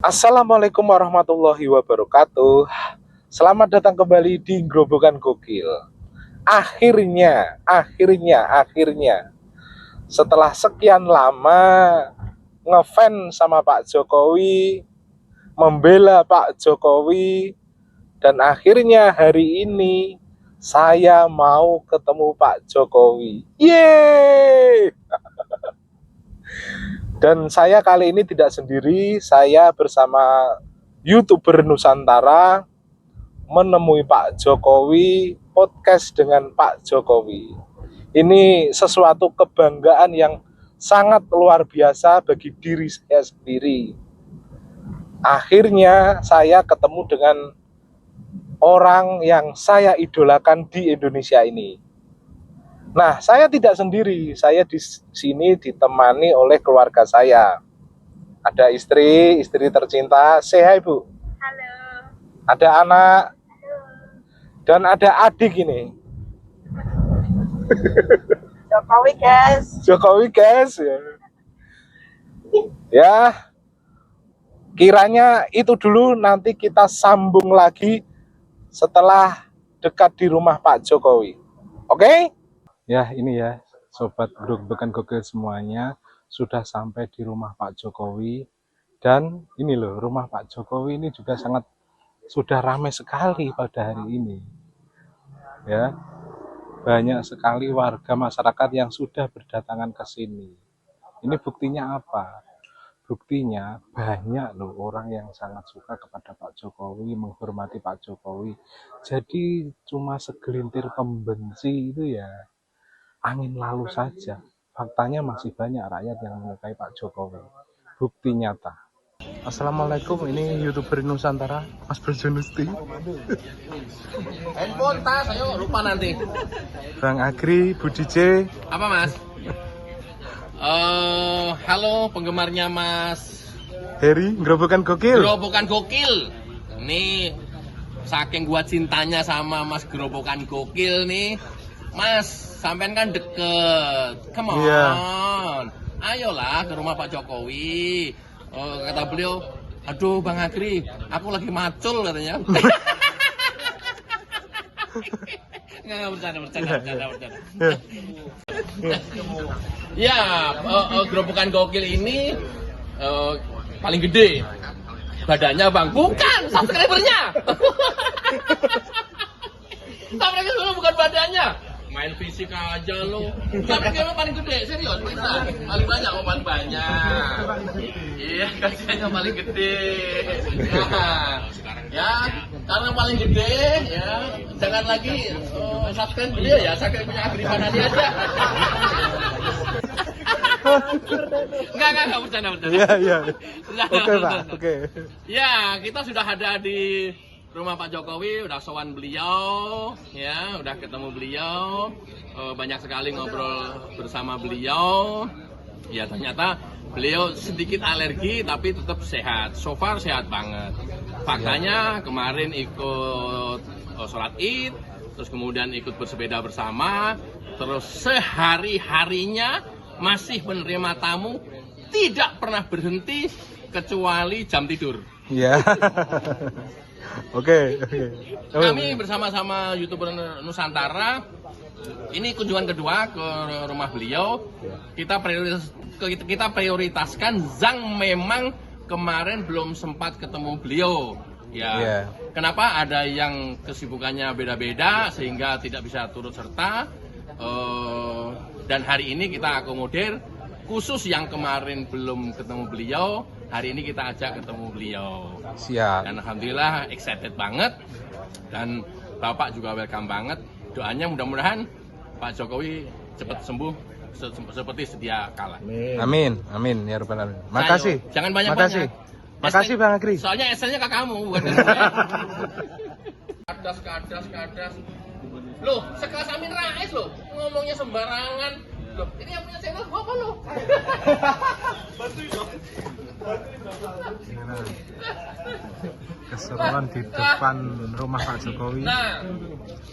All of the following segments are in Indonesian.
Assalamualaikum warahmatullahi wabarakatuh. Selamat datang kembali di Grobogan Gokil. Akhirnya, setelah sekian lama ngefans sama Pak Jokowi, membela Pak Jokowi, dan akhirnya hari ini saya mau ketemu Pak Jokowi. Yeay! Dan saya kali ini tidak sendiri, saya bersama YouTuber Nusantara menemui Pak Jokowi, podcast dengan Pak Jokowi. Ini sesuatu kebanggaan yang sangat luar biasa bagi diri saya sendiri. Akhirnya saya ketemu dengan orang yang saya idolakan di Indonesia ini. Nah, saya tidak sendiri, saya di sini ditemani oleh keluarga saya. Ada istri tercinta, say hi Bu. Halo. Ada anak, Halo. dan ada adik ini. Jokowi guys. Ya, kiranya itu dulu, nanti kita sambung lagi setelah dekat di rumah Pak Jokowi. Oke? Ya, ini ya, sobat Grobogan Gokil semuanya, sudah sampai di rumah Pak Jokowi. Dan ini loh, rumah Pak Jokowi ini juga sudah ramai sekali pada hari ini. Ya, banyak sekali warga masyarakat yang sudah berdatangan ke sini. Ini buktinya apa? Buktinya banyak loh orang yang sangat suka kepada Pak Jokowi, menghormati Pak Jokowi. Jadi cuma segelintir pembenci itu ya angin lalu saja. Faktanya masih banyak rakyat yang menyukai Pak Jokowi. Bukti nyata. Assalamualaikum, ini YouTuber Nusantara, Mas Berjonusti. Handphone tas, ayo lupa nanti. Bang Agri, Bu DJ. Apa Mas? Halo penggemarnya Mas Heri, Grobogan Gokil. Grobogan Gokil. Nih, saking gua cintanya sama Mas Grobogan Gokil nih, Mas, sampean kan deket. Come on. Iya. Ayolah ke rumah Pak Jokowi. Kata beliau, aduh Bang Agri, aku lagi macul katanya. Nggak, bercanda. Ya, Grobogan Gokil ini paling gede badannya Bang, bukan subscribernya. Subscriber bukan badannya, main fisik aja lo. Tapi dia paling gede, serius bisa. Paling banyak, paling banyak. Iya, kasihannya paling gede. Ya, karena paling gede, ya jangan lagi subscribe beliau ya, subscribe punya Agri Fanani aja. Enggak, bercanda. Iya. Oke, Pak. Oke. Ya, kita sudah ada di rumah Pak Jokowi, udah sowan beliau, ya, udah ketemu beliau, banyak sekali ngobrol bersama beliau. Ya, ternyata beliau sedikit alergi tapi tetap sehat. So far sehat banget. Faktanya kemarin ikut sholat Id, terus kemudian ikut bersepeda bersama, terus sehari-harinya masih menerima tamu, tidak pernah berhenti kecuali jam tidur. Iya. Oke. Kami bersama-sama YouTuber Nusantara, ini kunjungan kedua ke rumah beliau. Kita prioritaskan Zang, memang kemarin belum sempat ketemu beliau. Ya, Kenapa? Ada yang kesibukannya beda-beda sehingga tidak bisa turut serta. Dan hari ini kita akomodir, khusus yang kemarin belum ketemu beliau, hari ini kita ajak ketemu beliau. Siap. Dan alhamdulillah excited banget, dan Bapak juga welcome banget. Doanya mudah-mudahan Pak Jokowi cepat sembuh seperti sedia kala. Amin ya rabbal alamin. Makasih. Jangan banyak-banyak. Makasih Bang Agri. Soalnya esennya ke kamu, bukan ke saya. Kadas. Loh, sekelas Amin Rais loh, ngomongnya sembarangan. Loh, ini yang punya channel gua apa lo? Keseruan di depan rumah Pak Jokowi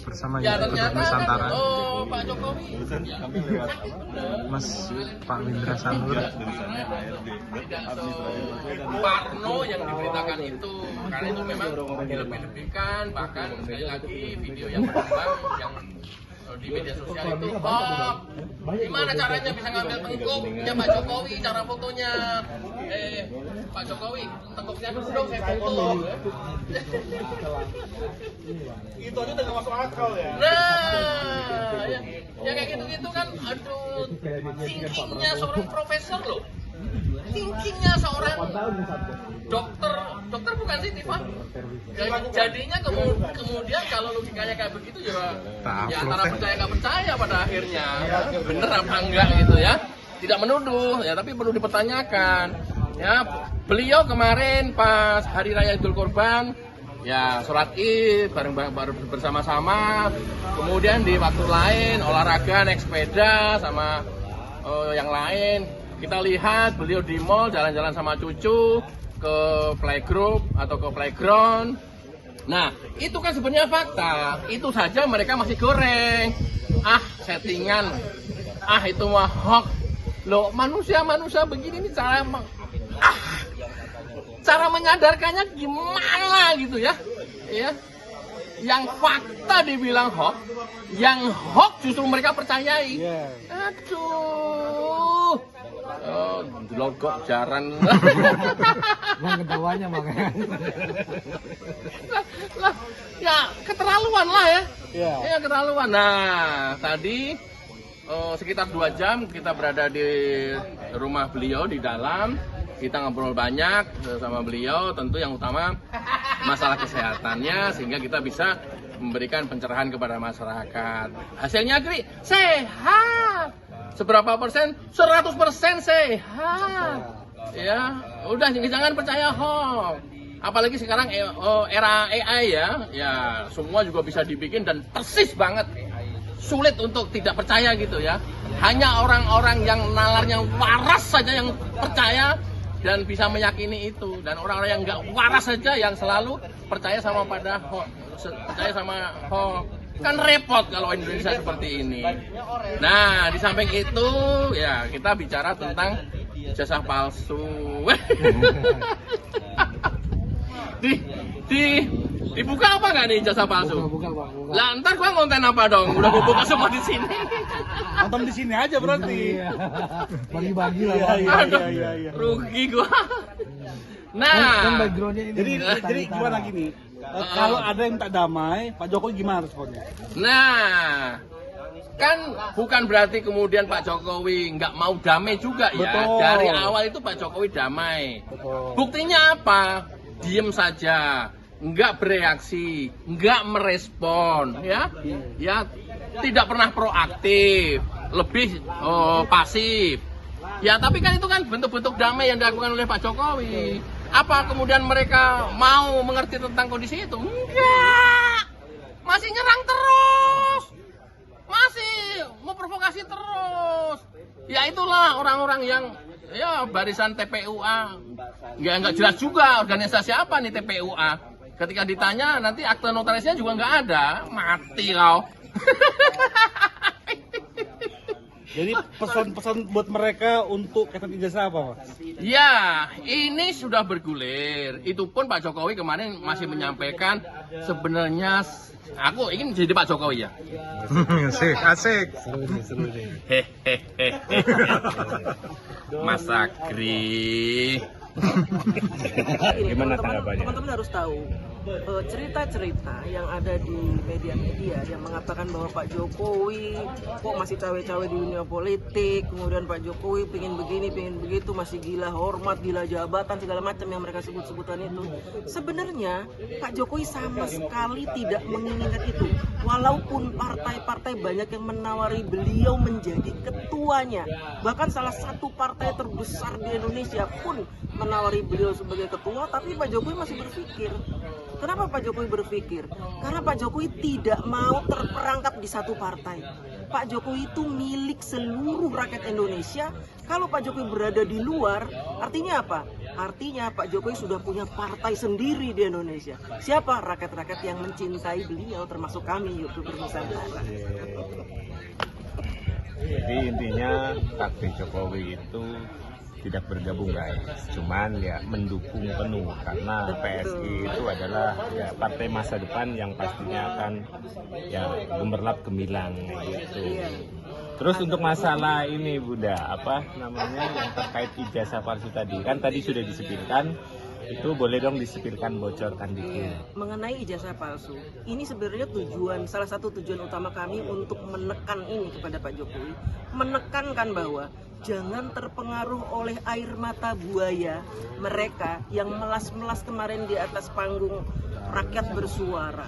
bersama Ya YouTube ternyata Nusantara. Pak Jokowi Mas Pak Windra Sanur. Parno yang diberitakan itu, karena itu memang dilebih-lebihkan, bahkan sekali lagi video yang berkembang yang di media sosial itu hoax. Gimana caranya bisa ngambil tengkuknya Pak Jokowi, cara fotonya? Pak Jokowi, tengkuknya dulu dong saya foto. Itu aja udah gak masuk akal ya. Nah, ya kayak gitu-gitu kan, aduh, thinkingnya seorang profesor loh. Thinkingnya seorang dokter bukan sih Tifa? Jadinya kemudian kalau logikanya kayak begitu ya antara percaya nggak percaya pada akhirnya, bener apa enggak gitu ya, tidak menuduh ya, tapi perlu dipertanyakan ya. Beliau kemarin pas hari raya Idul Kurban ya sholat id bareng bersama-sama, kemudian di waktu lain olahraga naik sepeda sama yang lain. Kita lihat beliau di mall jalan-jalan sama cucu ke playgroup atau ke playground. Nah, itu kan sebenarnya fakta. Itu saja mereka masih goreng. Settingan. Itu mah hoax. Loh, manusia begini nih cara menyadarkannya gimana gitu ya? Ya. Yang fakta dibilang hoax, yang hoax justru mereka percayai. Aduh. Logok jaran. Bang ketawanya makanya. Ya keterlaluan lah ya. Ya Keterlaluan. Nah, tadi sekitar 2 jam kita berada di rumah beliau di dalam. Kita ngobrol banyak sama beliau, tentu yang utama masalah kesehatannya, sehingga kita bisa memberikan pencerahan kepada masyarakat. Hasilnya Gri, sehat. Seberapa persen? 100% sehat. Ya, udah jangan percaya hoax. Apalagi sekarang era AI ya semua juga bisa dibikin dan persis banget. Sulit untuk tidak percaya gitu ya. Hanya orang-orang yang nalarnya waras saja yang percaya dan bisa meyakini itu, dan orang-orang yang nggak waras saja yang selalu percaya sama hoax. Kan repot kalau Indonesia seperti ini. Nah, di samping itu ya kita bicara tentang jasa palsu. Dibuka apa nggak nih jasa palsu? buka. Lah ntar gua konten apa dong? Udah gua buka semua di sini. Nonton di sini aja berarti. Bagi-bagi lah. Iya. Rugi gua. Nah, Kan backgroundnya ini. Jadi gimana gini? Kalau ada yang tak damai, Pak Jokowi gimana responnya? Nah, kan bukan berarti kemudian Pak Jokowi nggak mau damai juga ya. Betul. Dari awal itu Pak Jokowi damai. Betul. Buktinya apa? Diem saja, nggak bereaksi, nggak merespon, ya, tidak pernah proaktif, lebih pasif. Ya, tapi kan itu kan bentuk-bentuk damai yang dilakukan oleh Pak Jokowi. Apa kemudian mereka mau mengerti tentang kondisi itu? Enggak, masih nyerang terus, masih memprovokasi terus. Ya itulah orang-orang yang barisan TPUA, nggak jelas juga organisasi apa nih TPUA. Ketika ditanya nanti akte notarisnya juga nggak ada, mati kau. Jadi pesan-pesan buat mereka untuk kata ijazah apa, Pak? Ya, ini sudah bergulir. Itu pun Pak Jokowi kemarin masih menyampaikan sebenarnya aku ingin jadi Pak Jokowi ya. Asik. Seru nih. Hehehe. Mas Agri. Gimana tanggapannya? Teman-teman harus tahu cerita-cerita yang ada di media-media yang mengatakan bahwa Pak Jokowi kok masih cawe-cawe di dunia politik, kemudian Pak Jokowi pengen begini, pengen begitu, masih gila hormat, gila jabatan, segala macam yang mereka sebut-sebutan itu. Sebenarnya Pak Jokowi sama sekali tidak menginginkan itu. Walaupun partai-partai banyak yang menawari beliau menjadi ketuanya, bahkan salah satu partai terbesar di Indonesia pun menawari beliau sebagai ketua, tapi Pak Jokowi masih berpikir Kenapa Pak Jokowi berpikir? Karena Pak Jokowi tidak mau terperangkap di satu partai. Pak Jokowi itu milik seluruh rakyat Indonesia. Kalau Pak Jokowi berada di luar, artinya apa? Artinya Pak Jokowi sudah punya partai sendiri di Indonesia. Siapa? Rakyat-rakyat yang mencintai beliau, termasuk kami, YouTuber Nusantara. Jadi intinya Pak Jokowi itu tidak bergabung guys, cuman ya mendukung penuh karena PSI itu adalah ya partai masa depan yang pastinya akan ya gemerlap gemilang gitu. Terus untuk masalah ini Bunda, apa namanya yang terkait ijazah palsu tadi, kan tadi sudah disebutkan, itu boleh dong disebutkan, bocorkan dikit. Mengenai ijazah palsu, ini sebenarnya salah satu tujuan utama kami untuk menekan ini kepada Pak Jokowi, menekankan bahwa jangan terpengaruh oleh air mata buaya mereka yang melas-melas kemarin di atas panggung rakyat bersuara.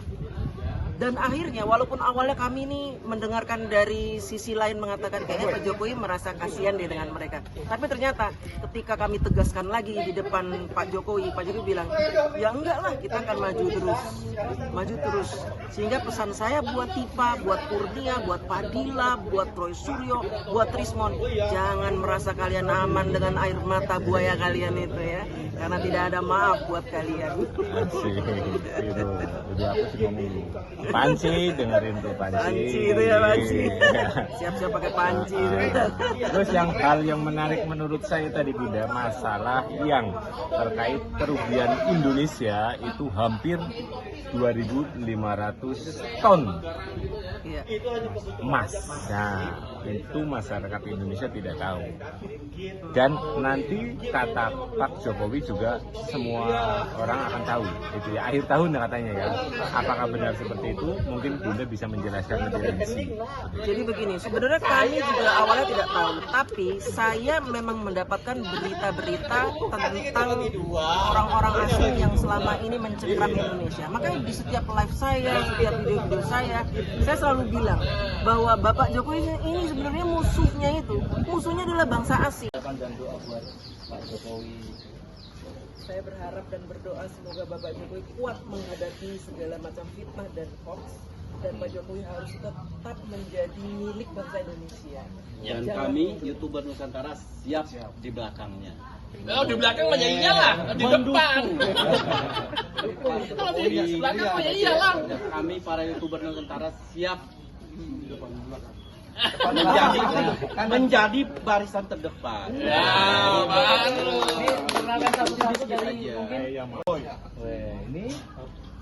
Dan akhirnya walaupun awalnya kami ini mendengarkan dari sisi lain mengatakan kayaknya Pak Jokowi merasa kasihan deh dengan mereka. Tapi ternyata ketika kami tegaskan lagi di depan Pak Jokowi bilang, ya enggak lah, kita akan maju terus. Sehingga pesan saya buat Tipa, buat Kurnia, buat Padilla, buat Troy Suryo, buat Trismon, jangan merasa kalian aman dengan air mata buaya kalian itu ya. Karena tidak ada maaf buat kalian. Asik, itu udah apa sih ngomong? Panci, dengerin tuh Panci. Panci itu ya Panci. Siap-siap pakai panci. Terus hal yang menarik menurut saya tadi Bunda, masalah yang terkait kerugian Indonesia itu hampir 2.500 ton emas. Nah, itu masyarakat Indonesia tidak tahu. Dan nanti kata Pak Jokowi juga semua orang akan tahu, gitu ya. Akhir tahun katanya ya. Apakah benar seperti itu? Mungkin Bunda bisa menjelaskan lebih rinci. Jadi begini, sebenarnya kami juga awalnya tidak tahu, tapi saya memang mendapatkan berita-berita tentang orang-orang asing yang selama ini mencengkram Indonesia. Makanya di setiap live saya, setiap video-video saya selalu bilang bahwa Bapak Jokowi ini sebenarnya musuhnya adalah bangsa asing. Dan doa buat Pak Jokowi. Saya berharap dan berdoa semoga Bapak Jokowi kuat menghadapi segala macam fitnah dan hoax, dan Pak Jokowi harus tetap menjadi milik bangsa Indonesia. Dan kami YouTuber Nusantara siap di belakangnya. Oh, di belakang mah ya iyalah, di depan. Kalau di belakang mah ya iyalah. Kami para YouTuber Nusantara siap menjadi barisan terdepan. Ya, baru.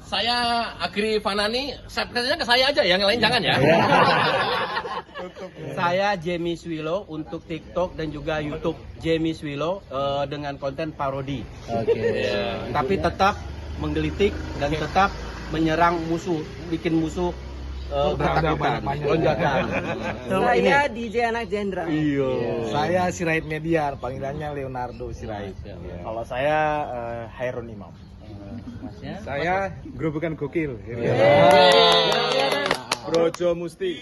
Saya Agri Fanani, subscribe-nya ke saya aja ya, yang lain jangan ya. Saya Jamie Swilo untuk TikTok dan juga YouTube Jamie Swilo dengan konten parodi. Tapi tetap menggelitik dan tetap menyerang musuh, bikin musuh bertakutan, lonjakan. Saya DJ Anak Jenderal. Saya Sirait Mediar, panggilannya Leonardo Sirait. Kalau saya Hairun Imam. Saya Gerobokan Gokil. Brojo Musti.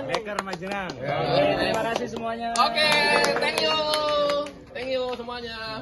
Maker Majenang. Terima kasih semuanya. Oke, thank you semuanya.